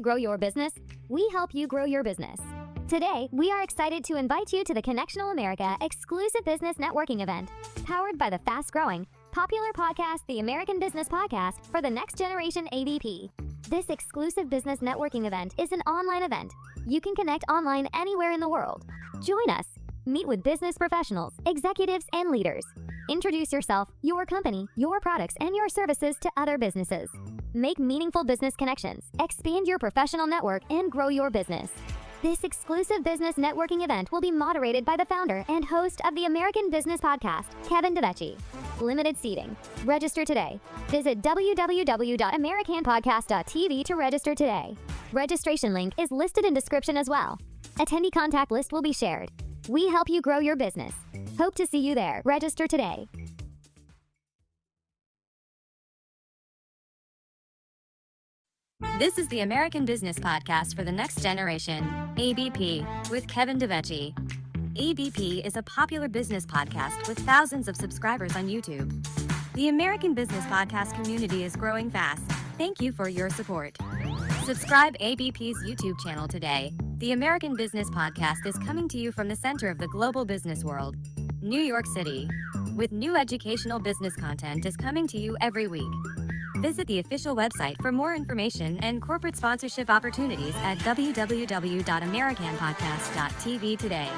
grow your business? We help you grow your business. Today, we are excited to invite you to the Connectional America exclusive business networking event, powered by the fast-growing, popular podcast, the American Business Podcast for the Next Generation ABP. This exclusive business networking event is an online event. You can connect online anywhere in the world. Join us. Meet with business professionals, executives, and leaders. Introduce yourself, your company, your products, and your services to other businesses. Make meaningful business connections, expand your professional network, and grow your business. This exclusive business networking event will be moderated by the founder and host of the American Business Podcast, Kevin Devecioglu. Limited seating. Register today. Visit www.americanpodcast.tv to register today. Registration link is listed in description as well. Attendee contact list will be shared. We help you grow your business. Hope to see you there. Register today. This is the American Business Podcast for the Next Generation, ABP, with Kevin Devecioglu. ABP is a popular business podcast with thousands of subscribers on YouTube. The American Business Podcast community is growing fast. Thank you for your support. Subscribe ABP's YouTube channel today. The American Business Podcast is coming to you from the center of the global business world, New York City, with new educational business content is coming to you every week. Visit the official website for more information and corporate sponsorship opportunities at www.americanpodcast.tv today.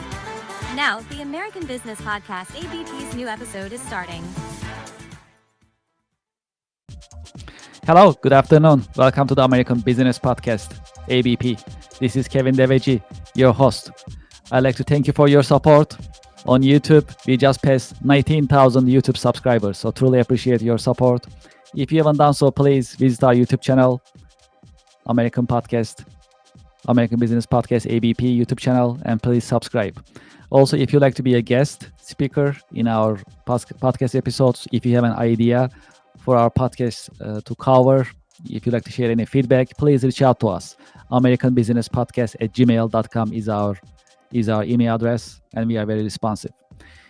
Now, the American Business Podcast ABP's new episode is starting. Hello, good afternoon. Welcome to the American Business Podcast, ABP. This is Kevin Devecioglu, your host. I'd like to thank you for your support on YouTube. We just passed 19,000 YouTube subscribers, so truly appreciate your support. If you haven't done so, please visit our YouTube channel, American Business Podcast, ABP YouTube channel, and please subscribe. Also, if you'd like to be a guest speaker in our podcast episodes, if you have an idea for our podcast to cover, if you'd like to share any feedback, please reach out to us. AmericanBusinessPodcast@gmail.com is our email address, and we are very responsive.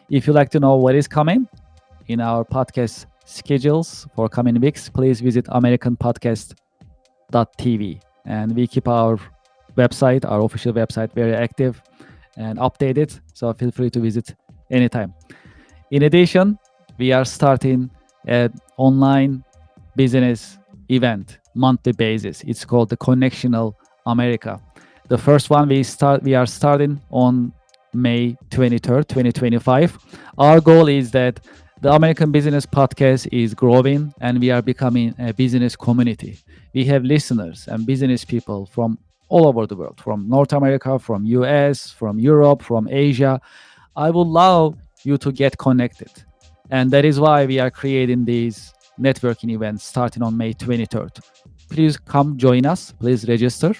If you'd like to know what is coming in our podcast schedules for coming weeks, please visit americanpodcast.tv. And we keep our website, our official website, very active and updated, so feel free to visit anytime. In addition, we are starting an online business event monthly basis. It's called the Connectional America. The first one we are starting on May 23rd, 2025. Our goal is that the American Business Podcast is growing and we are becoming a business community. We have listeners and business people from all over the world, from North America, from US, from Europe, from Asia. I would love you to get connected. And that is why we are creating these networking events starting on May 23rd. Please come join us. Please register.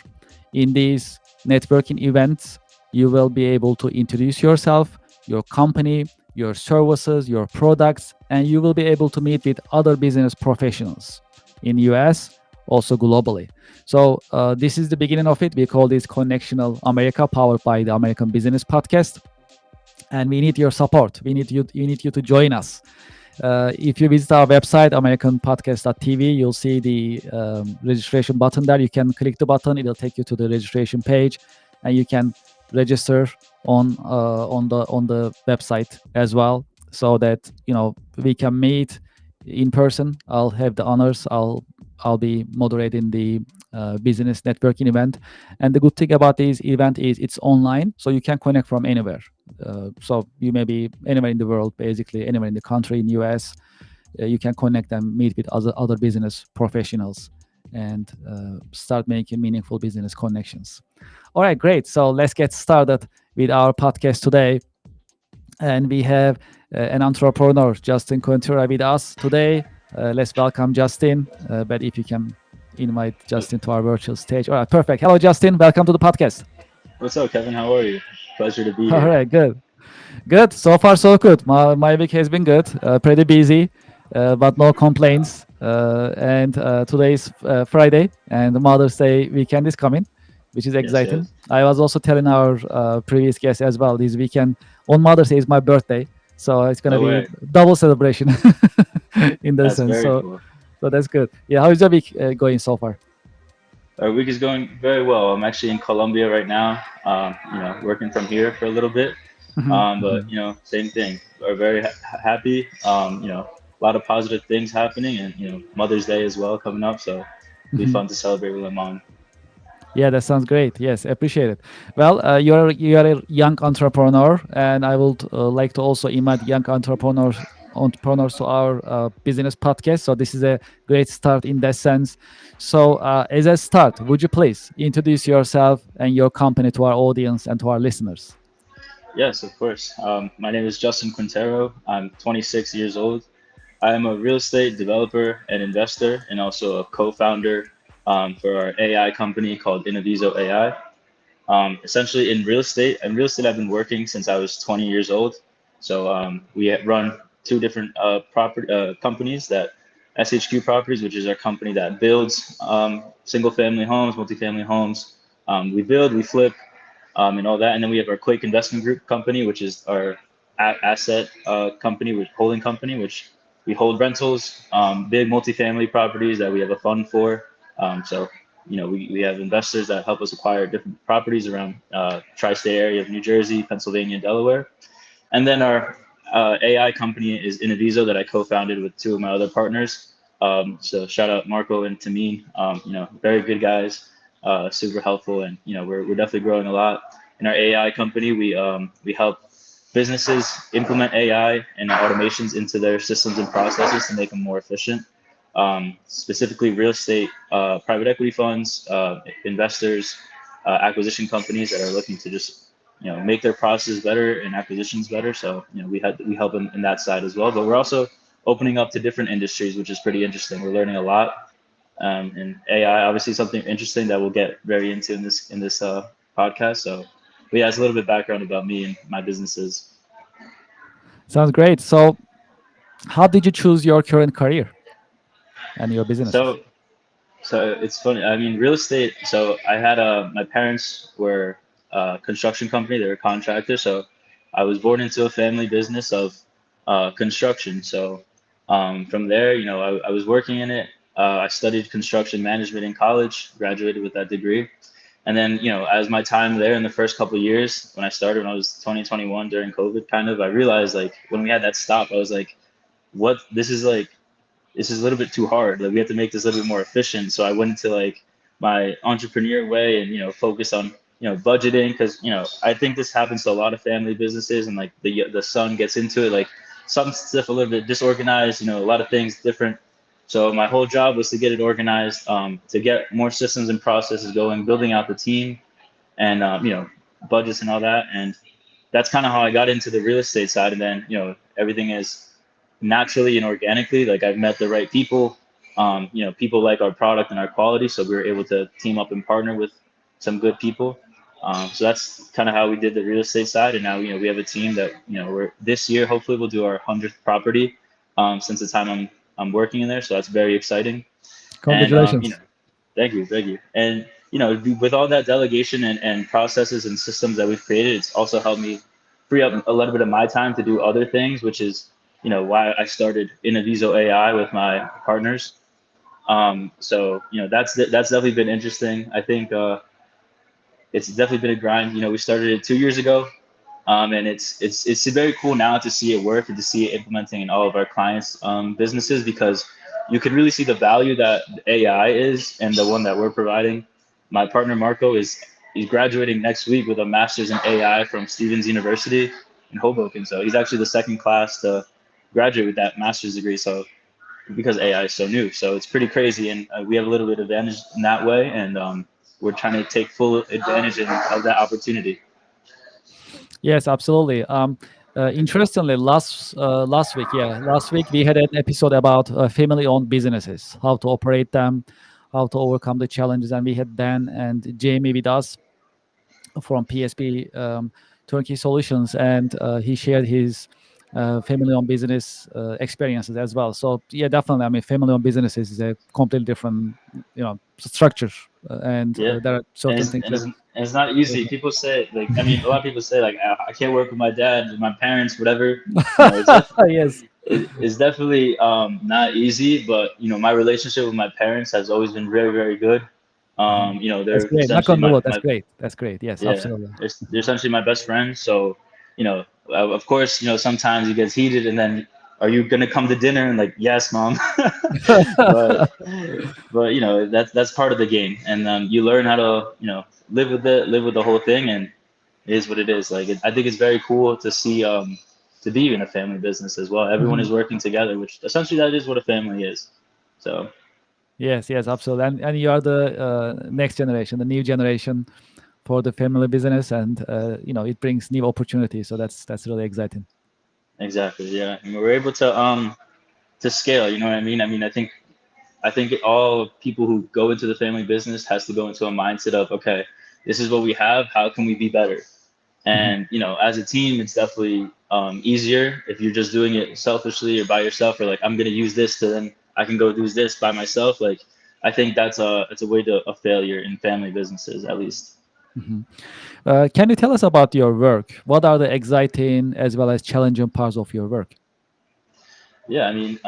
In these networking events, you will be able to introduce yourself, your company, your services, your products, and you will be able to meet with other business professionals in US, also globally. So this is the beginning of it. We call this Connectional America, powered by the American Business Podcast. And we need your support. We need you to join us. If you visit our website, americanpodcast.tv, you'll see the registration button there. You can click the button. It'll take you to the registration page, and you can register on the website as well, so that we can meet in person. I'll have the honors. I'll be moderating the business networking event, and the good thing about this event is it's online, so you can connect from anywhere. So you may be anywhere in the world, basically anywhere in the country, in US. You can connect and meet with other business professionals and start making meaningful business connections. All right, great. So let's get started with our podcast today. And we have an entrepreneur, Justin Coentura, with us today. Let's welcome Justin. But if you can invite Justin to our virtual stage. All right, perfect. Hello, Justin. Welcome to the podcast. What's up, Kevin? How are you? Pleasure to be here. All right, good. Good. So far, so good. My week has been good. Pretty busy, but no complaints. And today is Friday, and the Mother's Day weekend is coming, which is exciting. Yes. I was also telling our previous guest as well, this weekend on Mother's Day is my birthday, so it's going to be double celebration in that sense. Very cool. So that's good. Yeah, how is your week going so far? Our week is going very well. I'm actually in Colombia right now, working from here for a little bit. Mhm, But mhm. same thing. We're very happy. A lot of positive things happening, and Mother's Day as well coming up. So it'll be Mhm. fun to celebrate with my mom. Yeah, that sounds great. Yes, appreciate it. Well, you are a young entrepreneur, and I would like to also invite young entrepreneurs to our business podcast. So this is a great start in that sense. So as a start, would you please introduce yourself and your company to our audience and to our listeners? Yes, of course. My name is Justin Quintero. I'm 26 years old. I am a real estate developer and investor, and also a co-founder for our AI company called Innovizo AI. Essentially, in real estate, I've been working since I was 20 years old. So we run two different property companies that SHQ Properties, which is our company that builds single-family homes, multifamily homes. We build, we flip, and all that. And then we have our Quake Investment Group company, which is our asset company, with holding company, which we hold rentals, big multifamily properties that we have a fund for. We have investors that help us acquire different properties around tri-state area of New Jersey, Pennsylvania, and Delaware. And then our AI company is Innovizo that I co-founded with two of my other partners. So shout out Marco and Tameen. Very good guys, super helpful, and we're definitely growing a lot. In our AI company, we help businesses implement AI and automations into their systems and processes to make them more efficient. Specifically, real estate, private equity funds, investors, acquisition companies that are looking to just make their processes better and acquisitions better. So we help in that side as well. But we're also opening up to different industries, which is pretty interesting. We're learning a lot, and AI obviously something interesting that we'll get very into in this podcast. So, but yeah, it's a little bit background about me and my businesses. Sounds great. So, how did you choose your current career and your businesses? So So it's funny. I mean, real estate. So I had my parents were a construction company. They were contractors. So I was born into a family business of construction. So from there, I was working in it. I studied construction management in college, graduated with that degree. And then, as my time there in the first couple of years, when I started, when I was 2021 during COVID, kind of, I realized like when we had that stop, I was like, what, this is a little bit too hard. Like we have to make this a little bit more efficient. So I went into like my entrepreneur way and focus on budgeting because I think this happens to a lot of family businesses and like the son gets into it like some stuff a little bit disorganized. A lot of things different. So my whole job was to get it organized, to get more systems and processes going, building out the team and budgets and all that. And that's kind of how I got into the real estate side. And then everything is naturally and organically. Like I've met the right people. People like our product and our quality, so we were able to team up and partner with some good people. So that's kind of how we did the real estate side, and now we have a team that we're this year hopefully we'll do our 100th property since the time I'm working in there. So that's very exciting. And Congratulations. thank you. And with all that delegation and processes and systems that we've created, it's also helped me free up a little bit of my time to do other things, which is why I started Innovizo AI with my partners. That's definitely been interesting. I think it's definitely been a grind. We started it 2 years ago, and it's very cool now to see it work and to see it implementing in all of our clients' businesses because you can really see the value that AI is and the one that we're providing. My partner Marco he's graduating next week with a master's in AI from Stevens University in Hoboken. So he's actually the second class to graduate with that master's degree. So because AI is so new, so it's pretty crazy, and we have a little bit of advantage in that way, and we're trying to take full advantage of that opportunity. Yes, absolutely. Interestingly, last week we had an episode about family-owned businesses, how to operate them, how to overcome the challenges, and we had Dan and Jamie with us from PSP Turnkey Solutions, and he shared his family-owned business experiences as well. So yeah, definitely. I mean, family-owned businesses is a completely different, structure, and Yeah, there are and certain things that. it's not easy. People say like I mean a lot of people say like I can't work with my dad, my parents, whatever. It's Yes. it's definitely not easy, but my relationship with my parents has always been very, very good. Mhm. That's They're great. Knock essentially on the my, wood. That's my great. That's great. Yes, yeah, absolutely. they're essentially my best friends. So, of course, sometimes it gets heated, and then are you gonna come to dinner? And like, yes, mom. but that's part of the game, and you learn how to live with the whole thing, and it is what it is. Like I think it's very cool to see to be in a family business as well. Everyone Mhm. is working together, which essentially that is what a family is. So Yes, yes, absolutely. And you are the next generation, the new generation for the family business, and it brings new opportunities. So that's really exciting. exactly, yeah, and we're able to scale. You know what I mean? I mean, I think all people who go into the family business has to go into a mindset of, okay, this is what we have. How can we be better? Mhm. And as a team, it's definitely easier if you're just doing it selfishly or by yourself, or like I'm gonna use this to then I can go do this by myself. Like I think that's a way to a failure in family businesses, at least. Mhm. Can you tell us about your work? What are the exciting as well as challenging parts of your work? Yeah, I mean,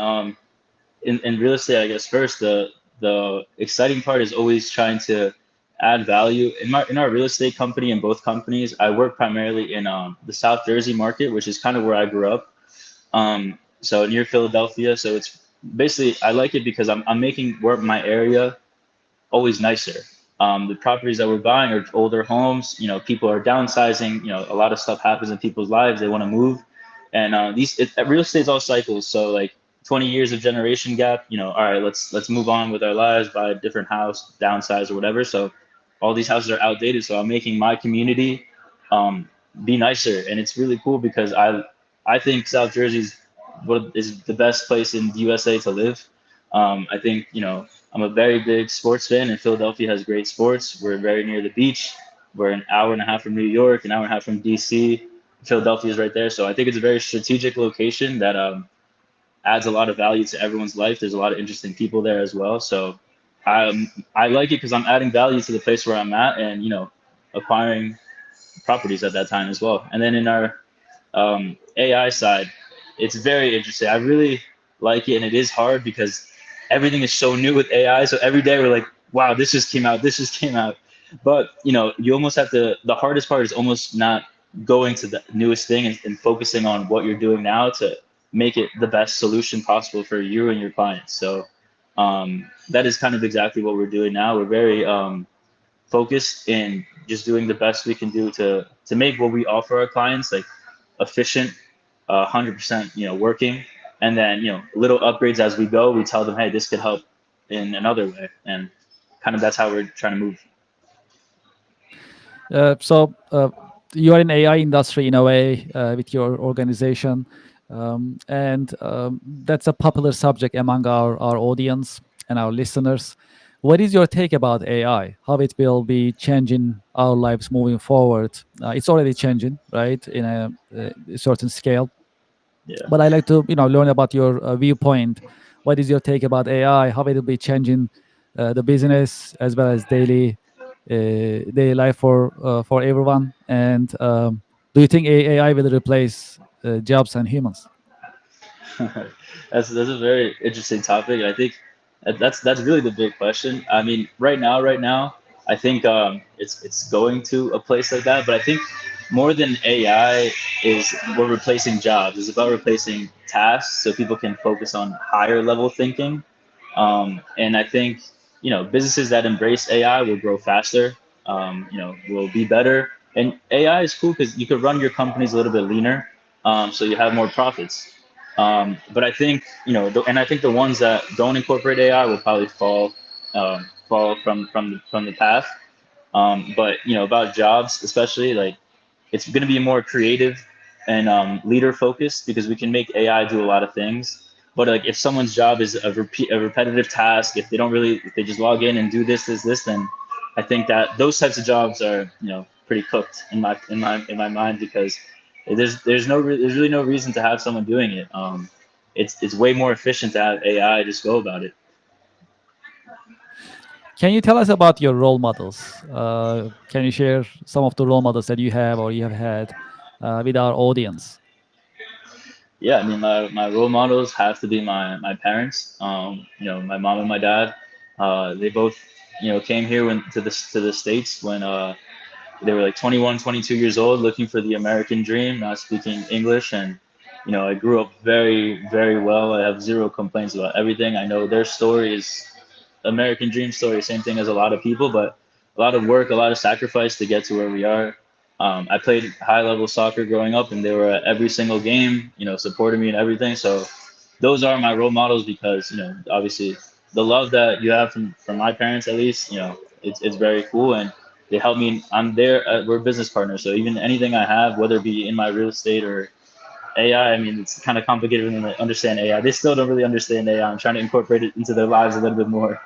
in real estate, I guess first the exciting part is always trying to add value. In our real estate company, in both companies, I work primarily in the South Jersey market, which is kind of where I grew up. So near Philadelphia. So it's basically I like it because I'm making work my area always nicer. The properties that we're buying are older homes. People are downsizing. A lot of stuff happens in people's lives. They want to move, and real estate is all cycles. So like 20 years of generation gap. All right, let's move on with our lives, buy a different house, downsize or whatever. So all these houses are outdated. So I'm making my community um, be nicer, and it's really cool because I think South Jersey's what is the best place in the USA to live. I think I'm a very big sports fan, and Philadelphia has great sports. We're very near the beach. We're an hour and a half from New York, an hour and a half from DC. Philadelphia is right there, so I think it's a very strategic location that adds a lot of value to everyone's life. There's a lot of interesting people there as well, so I like it because I'm adding value to the place where I'm at, and acquiring properties at that time as well. And then in our AI side, it's very interesting. I really like it, and it is hard because everything is so new with AI. So every day we're like, wow, this just came out, this just came out. But you almost have to. The hardest part is almost not going to the newest thing and focusing on what you're doing now to make it the best solution possible for you and your clients. So that is kind of exactly what we're doing now. We're very focused in just doing the best we can do to make what we offer our clients like efficient, 100% working, and then little upgrades as we go. We tell them, hey, this could help in another way, and kind of that's how we're trying to move. So you are in AI industry in a way with your organization, and that's a popular subject among our audience and our listeners. What is your take about AI? How it will be changing our lives moving forward? It's already changing, right, in a certain scale. Yeah. But I like to learn about your viewpoint. What is your take about AI? How it will be changing the business as well as daily life for everyone? And do you think AI will replace jobs and humans? That's a very interesting topic. I think that's really the big question. I mean, right now, I think it's going to a place like that. But I think more than AI is we're replacing jobs. It's about replacing tasks so people can focus on higher level thinking. And I think businesses that embrace AI will grow faster. Will be better. And AI is cool because you could run your companies a little bit leaner, so you have more profits. But I think and I think the ones that don't incorporate AI will probably fall from the path. But about jobs, especially like it's going to be more creative and leader focused because we can make AI do a lot of things. But like if someone's job is a repetitive task, if they just log in and do this, then I think that those types of jobs are pretty cooked in my mind because there's really no reason to have someone doing it. It's way more efficient to have AI just go about it. Can you tell us about your role models? Can you share some of the role models that you have or you have had with our audience? Yeah, I mean, my role models have to be my parents. My mom and my dad. They both came here when to the States when they were like 21, 22 years old, looking for the American dream, not speaking English. And, I grew up very, very well. I have zero complaints about everything. I know their story is American dream story, same thing as a lot of people, but a lot of work, a lot of sacrifice to get to where we are. I played high level soccer growing up, and they were at every single game, supporting me and everything. So those are my role models because, obviously the love that you have from my parents, at least, it's very cool. And they help me. I'm there. We're business partners. So even anything I have, whether it be in my real estate or AI, I mean, it's kind of complicated for them to understand AI. They still don't really understand AI. I'm trying to incorporate it into their lives a little bit more.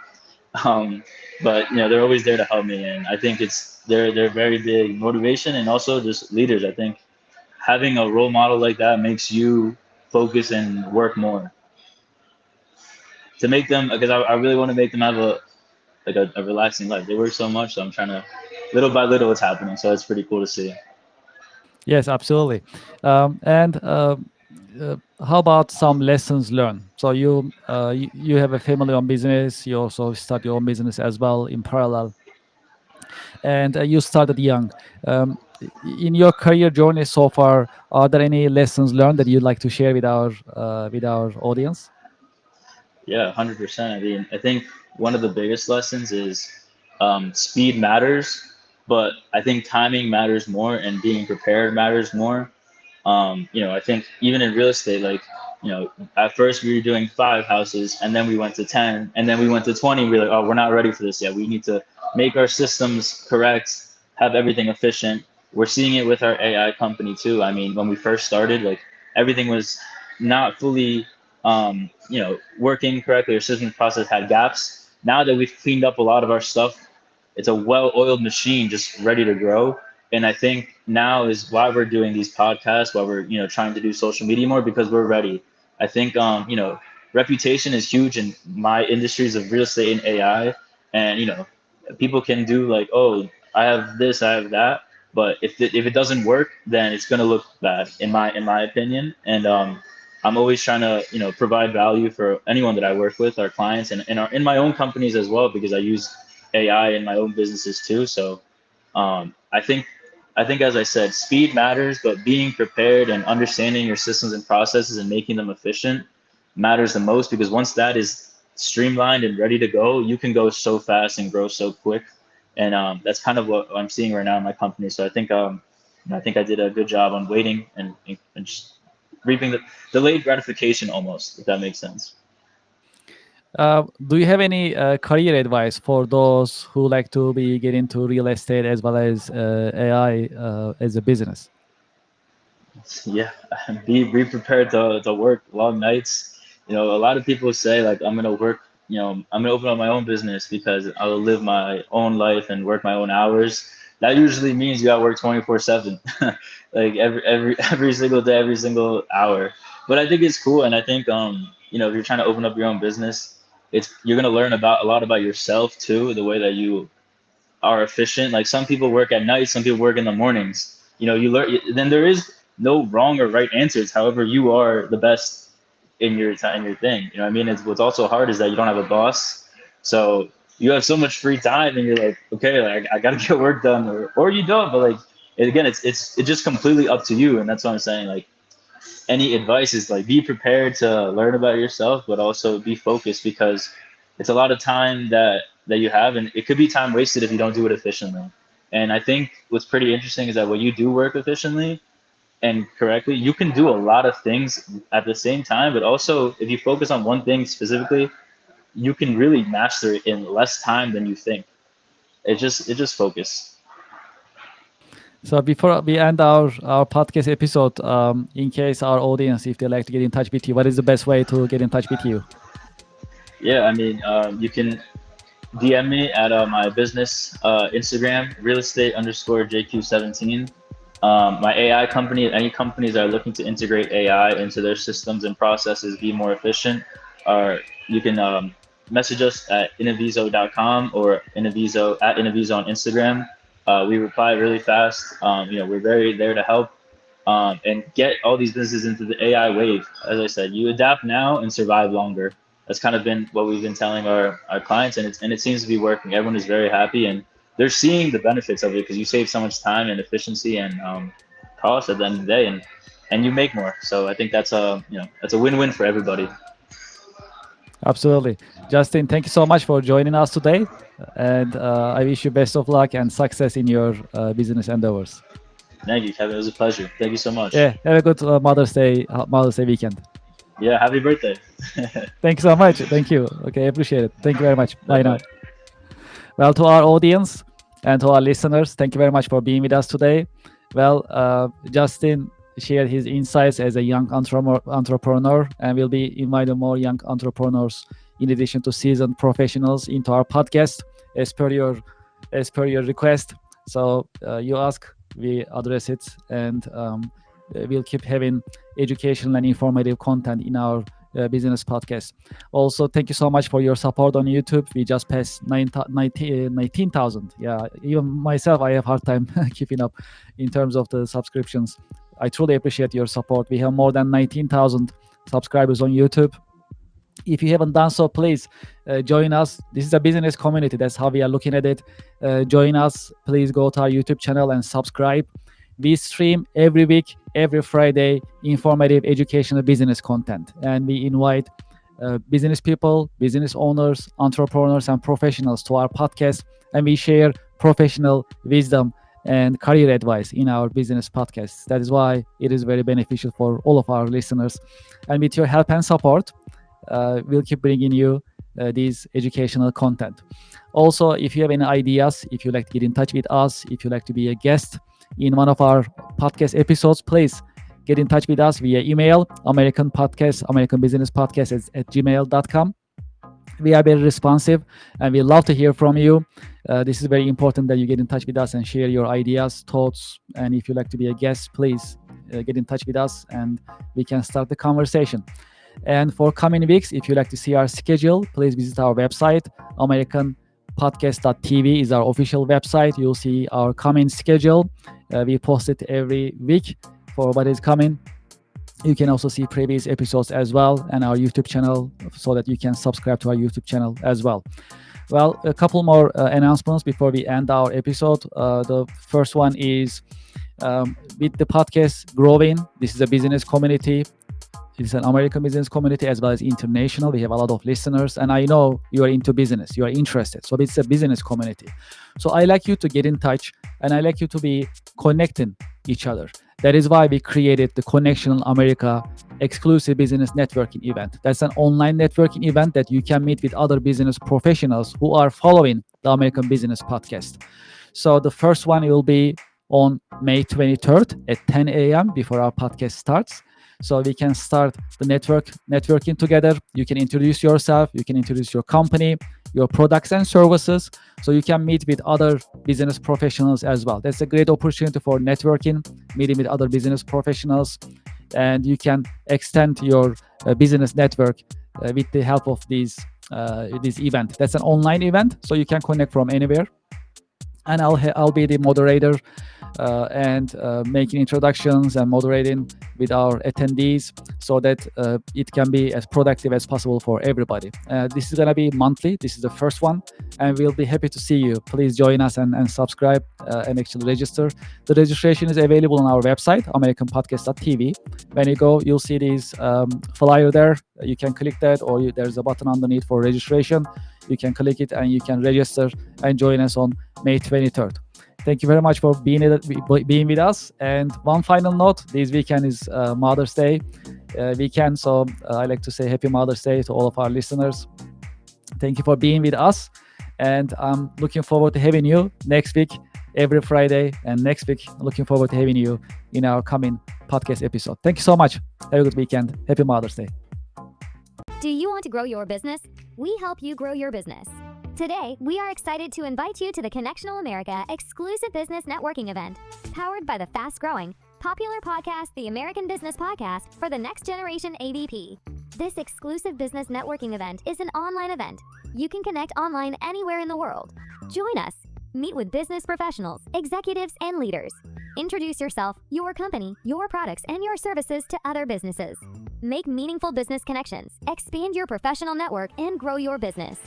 Um, but they're always there to help me, and I think they're very big motivation and also just leaders. I think having a role model like that makes you focus and work more to make them because I really want to make them have a relaxing life. They work so much, so I'm trying to little by little it's happening. So it's pretty cool to see. Yes, absolutely. And how about some lessons learned? So you have a family-owned business. You also start your own business as well in parallel, and you started young. In your career journey so far, are there any lessons learned that you'd like to share with our audience? Yeah, 100%. I mean, I think one of the biggest lessons is speed matters, but I think timing matters more and being prepared matters more. I think even in real estate, like, at first we were doing 5 houses and then we went to 10 and then we went to 20. We're like, oh, we're not ready for this yet. We need to make our systems correct, have everything efficient. We're seeing it with our AI company too. I mean, when we first started, like everything was not fully, working correctly. Our systems process had gaps. Now that we've cleaned up a lot of our stuff, it's a well-oiled machine just ready to grow. And I think now is why we're doing these podcasts, why we're, trying to do social media more because we're ready. I think, reputation is huge in my industries of real estate and AI. And, people can do like, oh, I have this, I have that. But if it doesn't work, then it's going to look bad in my opinion. And I'm always trying to, provide value for anyone that I work with, our clients and in my own companies as well, because I use AI in my own businesses too. So I think, as I said, speed matters, but being prepared and understanding your systems and processes and making them efficient matters the most because once that is streamlined and ready to go, you can go so fast and grow so quick. And that's kind of what I'm seeing right now in my company. So I think I did a good job on waiting and just reaping the delayed gratification almost, if that makes sense. Do you have any career advice for those who like to get into real estate as well as AI as a business? Yeah, be prepared to work long nights. A lot of people say like I'm gonna work. I'm gonna open up my own business because I will live my own life and work my own hours. That usually means you gotta work 24/7, like every single day, every single hour. But I think it's cool, and I think if you're trying to open up your own business, you're gonna learn about a lot about yourself too, the way that you are efficient. Like some people work at night, some people work in the mornings. You learn. Then there is no wrong or right answers. However, you are the best in your time, your thing. You know what I mean? What's also hard is that you don't have a boss, so you have so much free time, and you're like, okay, like I gotta get work done, or you don't. But like again, it's just completely up to you, and that's what I'm saying. Like any advice is like be prepared to learn about yourself, but also be focused because it's a lot of time that you have, and it could be time wasted if you don't do it efficiently. And I think what's pretty interesting is that when you do work efficiently and correctly, you can do a lot of things at the same time. But also, if you focus on one thing specifically, you can really master it in less time than you think. It just focus. So before we end our podcast episode, in case our audience, if they like to get in touch with you, what is the best way to get in touch with you? Yeah, I mean, you can DM me at my business Instagram, real estate underscore JQ17. My AI company, any companies that are looking to integrate AI into their systems and processes, be more efficient, or you can message us at inaviso.com or inaviso at inaviso on Instagram. We reply really fast. We're very there to help and get all these businesses into the AI wave. As I said, you adapt now and survive longer. that's kind of been what we've been telling our clients, and it seems to be working. Everyone is very happy, and they're seeing the benefits of it because you save so much time and efficiency and cost at the end of the day, and you make more. So I think that's a win-win for everybody. Absolutely. Justin, thank you so much for joining us today. And I wish you best of luck and success in your business endeavors. Thank you, Kevin. It was a pleasure. Thank you so much. Yeah, have a good Mother's Day weekend. Yeah, happy birthday. Thank you so much. Thank you. Okay, appreciate it. Thank you very much. Bye now. Bye-bye. Well, to our audience and to our listeners, thank you very much for being with us today. Well, Justin shared his insights as a young entrepreneur, and we'll be inviting more young entrepreneurs in addition to seasoned professionals into our podcast as per your request. So you ask, we address it, and we'll keep having educational and informative content in our business podcast. Also, thank you so much for your support on YouTube. We just passed 19,000. Yeah, even myself, I have hard time keeping up in terms of the subscriptions. I truly appreciate your support. We have more than 19,000 subscribers on YouTube. If you haven't done so, please join us. This is a business community. That's how we are looking at it. Join us. Please go to our YouTube channel and subscribe. We stream every week, every Friday, informative, educational business content. And we invite business people, business owners, entrepreneurs, and professionals to our podcast. And we share professional wisdom and career advice in our business podcast. That is why it is very beneficial for all of our listeners. And with your help and support, we'll keep bringing you these educational content. Also, if you have any ideas, if you'd like to get in touch with us, if you'd like to be a guest in one of our podcast episodes, please get in touch with us via email, American Business Podcast at gmail.com. We are very responsive and we love to hear from you. This is very important that you get in touch with us and share your ideas, thoughts, and if you'd like to be a guest, please get in touch with us and we can start the conversation. And for coming weeks, if you'd like to see our schedule, please visit our website. AmericanPodcast.tv is our official website. You'll see our coming schedule. We post it every week for what is coming. You can also see previous episodes as well and our YouTube channel so that you can subscribe to our YouTube channel as well. Well, a couple more announcements before we end our episode. The first one is with the podcast growing, this is a business community. It's an American business community as well as international. We have a lot of listeners and I know you are into business, you are interested. So it's a business community. So I like you to get in touch and I like you to be connecting each other. That is why we created the Connectional America exclusive business networking event. That's an online networking event that you can meet with other business professionals who are following the American Business Podcast. So the first one will be on May 23rd at 10 a.m. before our podcast starts. So we can start the networking together. You can introduce yourself, you can introduce your company, your products and services. So you can meet with other business professionals as well. That's a great opportunity for networking, meeting with other business professionals, and you can extend your business network with the help of this event. That's an online event, so you can connect from anywhere. And I'll be the moderator and making introductions and moderating with our attendees so that it can be as productive as possible for everybody. This is going to be monthly. This is the first one and we'll be happy to see you. Please join us and subscribe and actually register. The registration is available on our website, AmericanPodcast.tv. When you go, you'll see this flyer there. You can click that or there's a button underneath for registration. You can click it and you can register and join us on May 23rd. Thank you very much for being with us. And one final note, this weekend is Mother's Day weekend. So I like to say Happy Mother's Day to all of our listeners. Thank you for being with us. And I'm looking forward to having you next week, every Friday. And next week, looking forward to having you in our coming podcast episode. Thank you so much. Have a good weekend. Happy Mother's Day. Do you want to grow your business? We help you grow your business. Today, we are excited to invite you to the Connectional America exclusive business networking event, powered by the fast-growing, popular podcast, the American Business Podcast for the next generation ABP. This exclusive business networking event is an online event. You can connect online anywhere in the world. Join us. Meet with business professionals, executives, and leaders. Introduce yourself, your company, your products, and your services to other businesses. Make meaningful business connections, expand your professional network, and grow your business.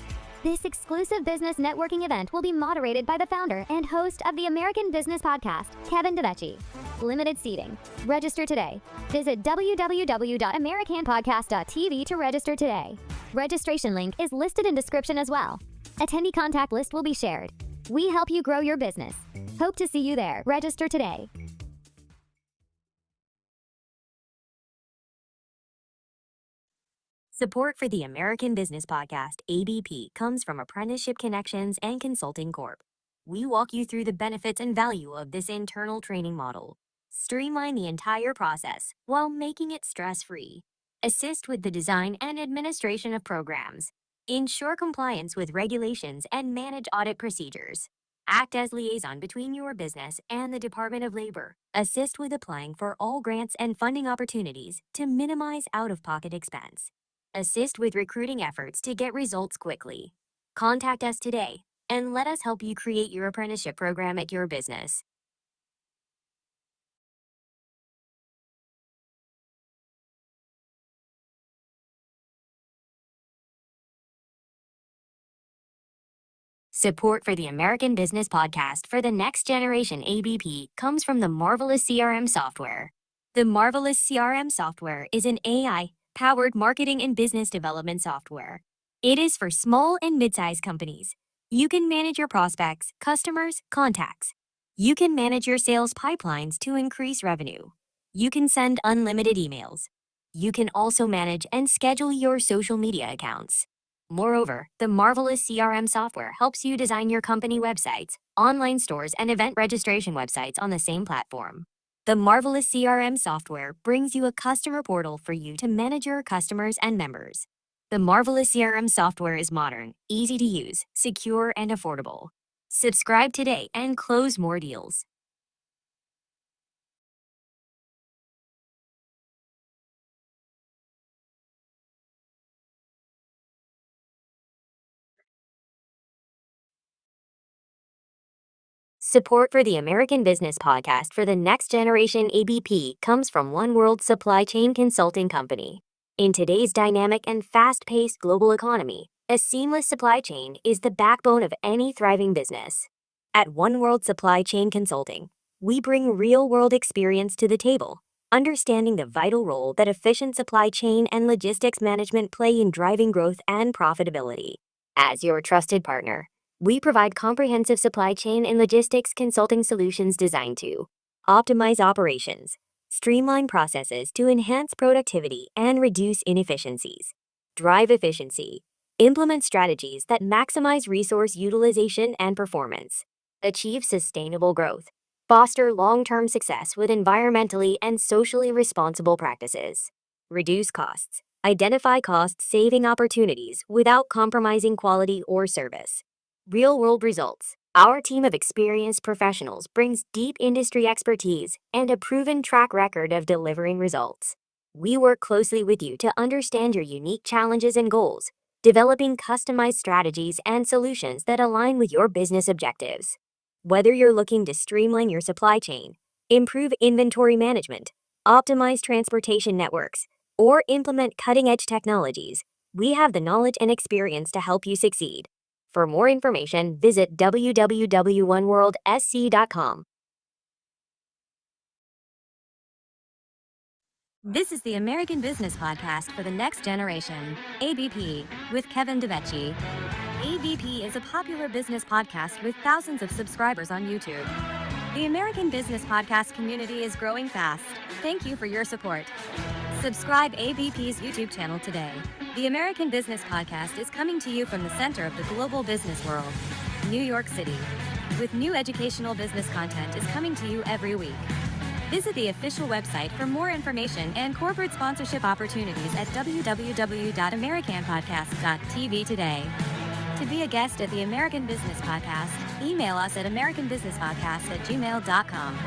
This exclusive business networking event will be moderated by the founder and host of the American Business Podcast, Kevin Devecioglu. Limited seating. Register today. Visit www.americanpodcast.tv to register today. Registration link is listed in description as well. Attendee contact list will be shared. We help you grow your business. Hope to see you there. Register today. Support for the American Business Podcast, ABP, comes from Apprenticeship Connections and Consulting Corp. We walk you through the benefits and value of this internal training model. Streamline the entire process while making it stress-free. Assist with the design and administration of programs. Ensure compliance with regulations and manage audit procedures. Act as liaison between your business and the Department of Labor. Assist with applying for all grants and funding opportunities to minimize out-of-pocket expense. Assist with recruiting efforts to get results quickly. Contact us today and let us help you create your apprenticeship program at your business. Support for the American Business Podcast for the next generation ABP comes from the Marvelous CRM Software. The Marvelous CRM Software is an AI-powered marketing and business development software. It is for small and mid-sized companies. You can manage your prospects, customers, contacts. You can manage your sales pipelines to increase revenue. You can send unlimited emails. You can also manage and schedule your social media accounts. Moreover, the Marvelous CRM software helps you design your company websites, online stores, and event registration websites on the same platform. The Marvelous CRM software brings you a customer portal for you to manage your customers and members. The Marvelous CRM software is modern, easy to use, secure, and affordable. Subscribe today and close more deals. Support for the American Business Podcast for the next generation ABP comes from One World Supply Chain Consulting Company. In today's dynamic and fast-paced global economy, a seamless supply chain is the backbone of any thriving business. At One World Supply Chain Consulting, we bring real-world experience to the table, understanding the vital role that efficient supply chain and logistics management play in driving growth and profitability. As your trusted partner, we provide comprehensive supply chain and logistics consulting solutions designed to optimize operations, streamline processes to enhance productivity and reduce inefficiencies, drive efficiency, implement strategies that maximize resource utilization and performance, achieve sustainable growth, foster long-term success with environmentally and socially responsible practices, reduce costs, identify cost-saving opportunities without compromising quality or service. Real-world results. Our team of experienced professionals brings deep industry expertise and a proven track record of delivering results. We work closely with you to understand your unique challenges and goals, developing customized strategies and solutions that align with your business objectives. Whether you're looking to streamline your supply chain, improve inventory management, optimize transportation networks, or implement cutting-edge technologies, we have the knowledge and experience to help you succeed. For more information, visit www.oneworldsc.com. This is the American Business Podcast for the next generation, ABP, with Kevin Devecioglu. ABP is a popular business podcast with thousands of subscribers on YouTube. The American Business Podcast community is growing fast. Thank you for your support. Subscribe ABP's YouTube channel today. The American Business Podcast is coming to you from the center of the global business world, New York City, with new educational business content is coming to you every week. Visit the official website for more information and corporate sponsorship opportunities at www.americanpodcast.tv today. To be a guest at the American Business Podcast, email us at americanbusinesspodcast@gmail.com.